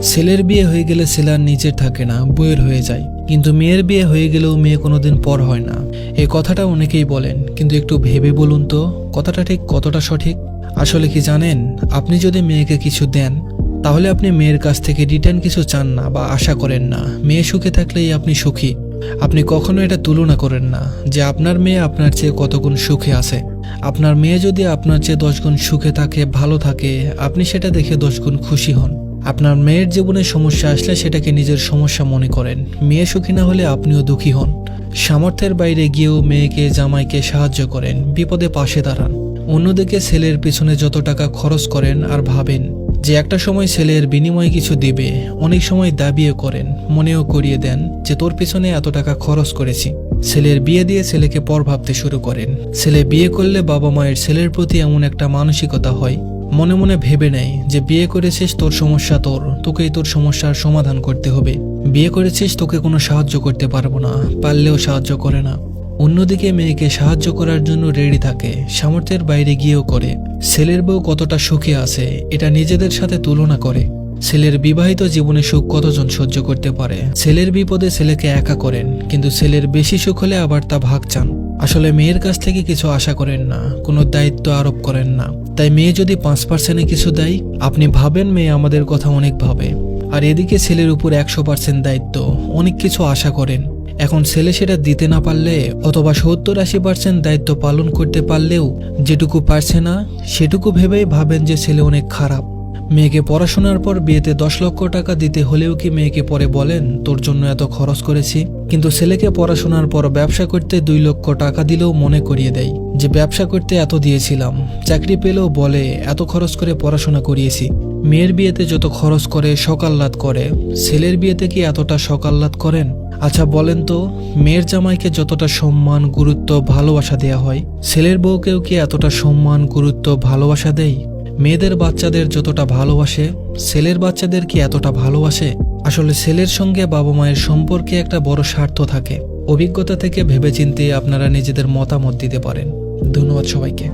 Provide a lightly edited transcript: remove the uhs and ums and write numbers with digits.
ছেলের বিয়ে হয়ে গেলে ছেলে আর নিজের থাকে না, বউয়ের হয়ে যায়। কিন্তু মেয়ের বিয়ে হয়ে গেলেও মেয়ে কোনোদিন পর হয় না। এই কথাটা অনেকেই বলেন, কিন্তু একটু ভেবে বলুন তো কথাটা ঠিক কতটা সঠিক। আসলে কি জানেন, আপনি যদি মেয়েকে কিছু দেন তাহলে আপনি মেয়ের কাছ থেকে রিটার্ন কিছু চান না বা আশা করেন না। মেয়ে সুখে থাকলেই আপনি সুখী। আপনি কখনো এটা তুলনা করেন না যে আপনার মেয়ে আপনার চেয়ে কত গুণ সুখে আছে। আপনার মেয়ে যদি আপনার চেয়ে 10 গুণ সুখে থাকে, ভালো থাকে, আপনি সেটা দেখে 10 গুণ খুশি হন। আপনার মেয়ের জীবনে সমস্যা আসলে সেটাকে নিজের সমস্যা মনে করেন। মেয়ে সুখী না হলে আপনিও দুঃখী হন। সামর্থ্যের বাইরে গিয়েও মেয়েকে জামাইকে সাহায্য করেন, বিপদে পাশে দাঁড়ান। অন্যদিকে ছেলের পিছনে যত টাকা খরচ করেন আর ভাবেন যে একটা সময় ছেলের বিনিময়ে কিছু দেবে, অনেক সময় দাবিও করেন, মনেও করিয়ে দেন যে তোর পিছনে এত টাকা খরচ করেছি। ছেলের বিয়ে দিয়ে ছেলেকে পর ভাবতে শুরু করেন। ছেলে বিয়ে করলে বাবা মায়ের ছেলের প্রতি এমন একটা মানসিকতা হয়, মনে মনে ভেবে নেয় যে বিয়ে করেছিস, তোর সমস্যা তোকেই তোর সমস্যার সমাধান করতে হবে। বিয়ে করেছিস, তোকে কোনো সাহায্য করতে পারবো না, পারলেও সাহায্য করে না। অন্যদিকে মেয়েকে সাহায্য করার জন্য রেডি থাকে, সামর্থ্যের বাইরে গিয়েও করে। ছেলের বউ কতটা সুখে আছে এটা নিজেদের সাথে তুলনা করে। ছেলের বিবাহিত জীবনে সুখ কতজন সহ্য করতে পারে। ছেলের বিপদে ছেলেকে একা করেন, কিন্তু ছেলের বেশি সুখ হলে আবার তা ভাগ চান। আসলে মেয়ের কাছ থেকে কিছু আশা করেন না, কোনো দায়িত্ব আরোপ করেন না। তাই মেয়ে যদি 5% কিছু দেয়, আপনি ভাবেন মেয়ে আমাদের কথা অনেক ভাবে। আর এদিকে ছেলের উপর 100% দায়িত্ব, অনেক কিছু আশা করেন। এখন ছেলে সেটা দিতে না পারলে অথবা 70-80% দায়িত্ব পালন করতে পারলেও যেটুকু পারছে না সেটুকু ভেবেই ভাবেন যে ছেলে অনেক খারাপ। মেয়েকে পড়াশোনার পর বিয়েতে 10 লক্ষ টাকা দিতে হলেও কি মেয়েকে পরে বলেন তোর জন্য এত খরচ করেছি? কিন্তু ছেলেকে পড়াশোনার পর ব্যবসা করতে 2 লক্ষ টাকা দিলেও মনে করিয়ে দেয় যে ব্যবসা করতে এত দিয়েছিলাম। চাকরি পেলেও বলে এত খরচ করে পড়াশোনা করিয়েছি। মেয়ের বিয়েতে যত খরচ করে, সকাল্লাদ করে, ছেলের বিয়েতে কি এতটা সকাল্লাদ করেন? আচ্ছা বলেন তো, মেয়ের জামাইকে যতটা সম্মান, গুরুত্ব, ভালোবাসা দেয়া হয়, ছেলের বউকেও কি এতটা সম্মান, গুরুত্ব, ভালোবাসা দেয়? মেয়েদের বাচ্চাদের যতটা ভালোবাসে, ছেলের বাচ্চাদের কি এতটা ভালোবাসে? আসলে ছেলের সঙ্গে বাবা মায়ের সম্পর্কে একটা বড় স্বার্থ থাকে। অভিজ্ঞতা থেকে ভেবেচিন্তে আপনারা নিজেদের মতামত দিতে পারেন। ধন্যবাদ সবাইকে।